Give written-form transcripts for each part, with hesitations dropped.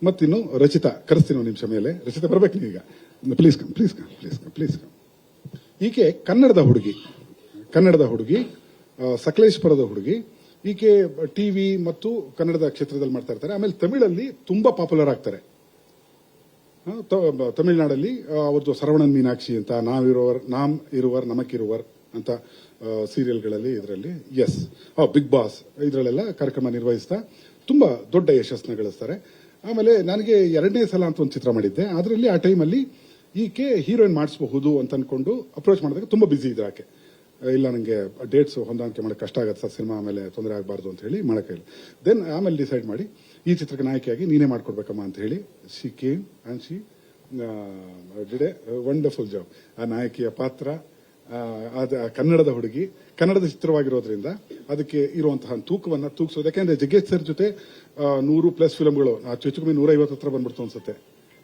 ಮತ್ತಿನ್ನು ರಚಿತಾ ಕರೆಸ್ತೀನಿ ಒಂದು ನಿಮಿಷ ಮೇಲೆ. ರಚಿತಾ ಬರ್ಬೇಕು ನೀವೀಗ. Please come please come please come please come. ಈಕೆ ಕನ್ನಡದ ಹುಡುಗಿ, ಸಕಲೇಶ್ಪುರದ ಹುಡುಗಿ. ಈಕೆ ಟಿವಿ ಮತ್ತು ಕನ್ನಡದ ಕ್ಷೇತ್ರದಲ್ಲಿ ಮಾಡ್ತಾ ಇರ್ತಾರೆ. ಆಮೇಲೆ ತಮಿಳಲ್ಲಿ ತುಂಬಾ ಪಾಪ್ಯುಲರ್ ಆಗ್ತಾರೆ. ತಮಿಳುನಾಡಲ್ಲಿ ಅವ್ರದ್ದು ಸರವಣನ್ ಮೀನಾಕ್ಷಿ ಅಂತ, ನಾಮ್ ಇರುವರ್ ನಮಕಿರುವರ್ ಅಂತ ಸೀರಿಯಲ್ಗಳಲ್ಲಿ, ಇದರಲ್ಲಿ ಬಿಗ್ ಬಾಸ್ ಇದರಲ್ಲೆಲ್ಲ ಕಾರ್ಯಕ್ರಮ ನಿರ್ವಹಿಸ್ತಾ ತುಂಬಾ ದೊಡ್ಡ ಯಶಸ್ಸನ್ನ ಗಳಿಸ್ತಾರೆ. ಆಮೇಲೆ ನನಗೆ 2ನೇ ಸಲ ಅಂತ ಒಂದು ಚಿತ್ರ ಮಾಡಿದ್ದೆ. ಅದರಲ್ಲಿ ಆ ಟೈಮಲ್ಲಿ ಈಕೆ ಹೀರೋಯಿನ್ ಮಾಡಿಸಬಹುದು ಅಂತ ಅನ್ಕೊಂಡು ಅಪ್ರೋಚ್ ಮಾಡಿದಾಗ ತುಂಬಾ ಬಿಸಿ ಇದ್ರು ಆಕೆ. ಇಲ್ಲ ನನಗೆ ಡೇಟ್ಸ್ ಹೊಂದಾಣಿಕೆ ಮಾಡಕ್ಕೆ ಕಷ್ಟ ಆಗುತ್ತೆ ಸರ್, ಸಿನಿಮಾ ಆಮೇಲೆ ತೊಂದರೆ ಆಗಬಾರ್ದು ಅಂತ ಹೇಳಿ ಮಾಡಕ್ಕಾಗಿಲ್ಲ. ದೆನ್ ಆಮೇಲೆ ಡಿಸೈಡ್ ಮಾಡಿ ಈ ಚಿತ್ರಕ್ಕೆ ನಾಯಕಿಯಾಗಿ ನೀನೇ ಮಾಡ್ಕೊಡ್ಬೇಕಮ್ಮ ಅಂತ ಹೇಳಿ she came and she did A wonderful job. ಆ ನಾಯಕಿಯ ಪಾತ್ರ ಕನ್ನಡದ ಹುಡುಗಿ, ಕನ್ನಡದ ಚಿತ್ರವಾಗಿರೋದ್ರಿಂದ ಅದಕ್ಕೆ ಇರುವಂತಹ ತೂಕವನ್ನ ತೂಗಿಸೋದು. ಯಾಕೆಂದ್ರೆ ಜಗ್ಗೇಶ್ ಸರ್ ಜೊತೆ 100+ ಫಿಲ್ಮ್ಗಳು, ಹೆಚ್ಚು ಕಮ್ಮಿ 150 ಹತ್ರ ಬಂದ್ಬಿಡ್ತು ಅನ್ಸುತ್ತೆ.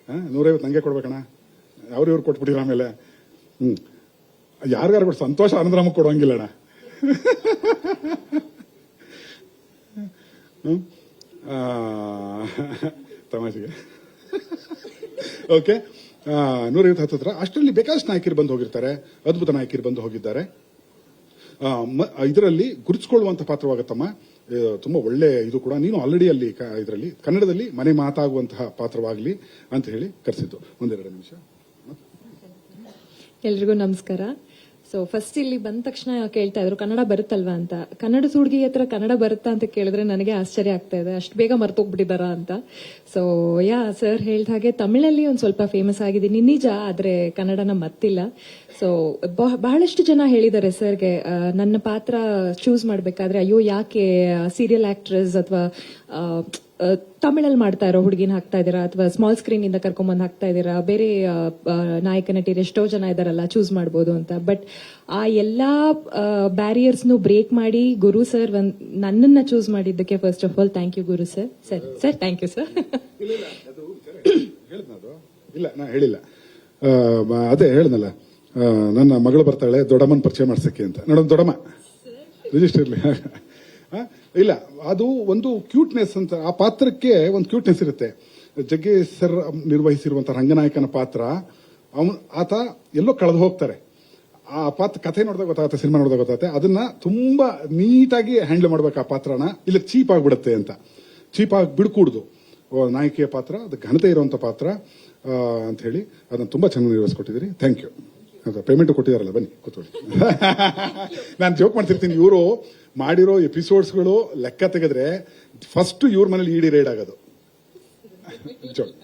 150 ನಂಗೆ ಕೊಡ್ಬೇಕಣ್ಣ, ಅವ್ರಿವ್ರು ಕೊಟ್ಬಿಟ್ಟಿರ. ಆಮೇಲೆ ಯಾರಿಗಾರು ಕೊಟ್ಟು ಸಂತೋಷ ಆನಂದರಾಮ ಕೊಡುವಂಗಿಲ್ಲಣ್ಣ. ತಮಾಷೆಗೆ ಓಕೆ. 150 ಹತ್ರ ಅಷ್ಟರಲ್ಲಿ ಬೇಕಾದಷ್ಟು ನಾಯಕಿರು ಬಂದು ಹೋಗಿರ್ತಾರೆ, ಅದ್ಭುತ ನಾಯಕಿರು ಬಂದು ಹೋಗಿದ್ದಾರೆ. ಇದರಲ್ಲಿ ಗುರುತಿಸಿಕೊಳ್ಳುವಂತ ಪಾತ್ರವಾಗತ್ತಮ್ಮ. ತುಂಬಾ ಒಳ್ಳೆ ಇದು ಕೂಡ. ನೀನು ಆಲ್ರೆಡಿ ಅಲ್ಲಿ ಇದರಲ್ಲಿ ಕನ್ನಡದಲ್ಲಿ ಮನೆ ಮಾತಾಗುವಂತಹ ಪಾತ್ರವಾಗಲಿ ಅಂತ ಹೇಳಿ ಕರೆಸಿದ್ದು. 1-2 ನಿಮಿಷ. ಎಲ್ರಿಗೂ ನಮಸ್ಕಾರ. ಸೊ ಫಸ್ಟ್ ಇಲ್ಲಿ ಬಂದ ತಕ್ಷಣ ಕೇಳ್ತಾ ಇದ್ರು ಕನ್ನಡ ಬರುತ್ತಲ್ವಾ ಅಂತ. ಕನ್ನಡ ಹುಡುಗಿ ಹತ್ರ ಕನ್ನಡ ಬರುತ್ತಾ ಅಂತ ಕೇಳಿದ್ರೆ ನನಗೆ ಆಶ್ಚರ್ಯ ಆಗ್ತಾ ಇದೆ, ಅಷ್ಟು ಬೇಗ ಮರ್ತೋಗ್ಬಿಟ್ಟಿದಾರ ಅಂತ. ಸೊ ಸರ್ ಹೇಳ್ದ ಹಾಗೆ ತಮಿಳಲ್ಲಿ ಒಂದ್ ಸ್ವಲ್ಪ ಫೇಮಸ್ ಆಗಿದ್ದೀನಿ ನಿಜ, ಆದ್ರೆ ಕನ್ನಡನ ಮತ್ತಿಲ್ಲ. ಸೊ ಬಹಳಷ್ಟು ಜನ ಹೇಳಿದ್ದಾರೆ ಸರ್ಗೆ ನನ್ನ ಪಾತ್ರ ಚೂಸ್ ಮಾಡ್ಬೇಕಾದ್ರೆ, ಅಯ್ಯೋ ಯಾಕೆ ಸೀರಿಯಲ್ ಆಕ್ಟ್ರೆಸ್ ಅಥವಾ ತಮಿಳಲ್ಲಿ ಮಾಡ್ತಾ ಇರೋ ಹುಡುಗಿನ ಹಾಕ್ತಾ ಇದೀರಾ, ಅಥವಾ ಸ್ಮಾಲ್ ಸ್ಕ್ರೀನ್ ಇಂದ ಕರ್ಕೊಂಡ್ಬಂದು ಹಾಕ್ತಾ ಇದೀರಾ, ಬೇರೆ ನಾಯಕ ನಟಿಯರು ಎಷ್ಟೋ ಜನ ಇದಾರಲ್ಲ ಚೂಸ್ ಮಾಡ್ಬೋದು ಅಂತ. ಬಟ್ ಆ ಎಲ್ಲಾ ಬ್ಯಾರಿಯರ್ಸ್ ಬ್ರೇಕ್ ಮಾಡಿ ಗುರು ಸರ್ ನನ್ನನ್ನ ಚೂಸ್ ಮಾಡಿದ್ದಕ್ಕೆ first of all thank you Guru sir. Sir thank you sir. ಇಲ್ಲ ನಾ ಹೇಳಿಲ್ಲ, ಅದೇ ಹೇಳಿದ್ನಲ್ಲ, ನನ್ನ ಮಗಳು ಬರ್ತಾಳೆ ದೊಡ್ಡಮ್ಮನ ಪರಿಚಯ ಮಾಡ್ಸಕ್ಕೆ ಅಂತ. ನೋಡೋಣ ದೊಡ್ಡಮ್ಮ ರಿಜಿಸ್ಟರ್ ಇರ್ಲಿ. ಇಲ್ಲ, ಅದು ಒಂದು ಕ್ಯೂಟ್ನೆಸ್ ಅಂತ, ಆ ಪಾತ್ರಕ್ಕೆ ಒಂದು ಕ್ಯೂಟ್ನೆಸ್ ಇರುತ್ತೆ. ಜಗ್ಗೇಶ್ ಸರ್ ನಿರ್ವಹಿಸಿರುವಂತಹ ರಂಗನಾಯಕನ ಪಾತ್ರ, ಆತ ಎಲ್ಲೋ ಕಳೆದು ಹೋಗ್ತಾರೆ. ಆ ಪಾತ್ರ ಕಥೆ ನೋಡಿದಾಗ ಗೊತ್ತಾಗುತ್ತೆ, ಸಿನಿಮಾ ನೋಡಿದಾಗ ಗೊತ್ತಾಗುತ್ತೆ. ಅದನ್ನ ತುಂಬಾ ನೀಟಾಗಿ ಹ್ಯಾಂಡಲ್ ಮಾಡ್ಬೇಕು ಆ ಪಾತ್ರನ. ಇಲ್ಲ ಚೀಪ್ ಆಗ್ಬಿಡುತ್ತೆ ಅಂತ, ಚೀಪ್ ಆಗಿ ಬಿಡ್ಕೂಡ್ದು. ನಾಯಕಿಯ ಪಾತ್ರ ಅದು ಘನತೆ ಇರುವಂತ ಪಾತ್ರ ಅಂತ ಹೇಳಿ ಅದನ್ನ ತುಂಬಾ ಚೆನ್ನಾಗಿ ನಿರ್ವಹಿಸ್ಕೊಟ್ಟಿದ್ದೀರಿ. Thank you. ಪೇಮೆಂಟ್ ಕೊಟ್ಟಿದಾರಲ್ಲ, ಬನ್ನಿ ಕೂತ್ಕೊಳ್ಳಿ. ನಾನು ಜೋಕ್ ಮಾಡ್ತಿರ್ತೀನಿ, ಇವರು ಮಾಡಿರೋ ಎಪಿಸೋಡ್ಸ್ಗಳು ಲೆಕ್ಕ ತೆಗೆದ್ರೆ ಫಸ್ಟ್ ಇವ್ರ ಮನೇಲಿ ಇಡಿ ರೈಡ್ ಆಗೋದು. ಜೋಕ್.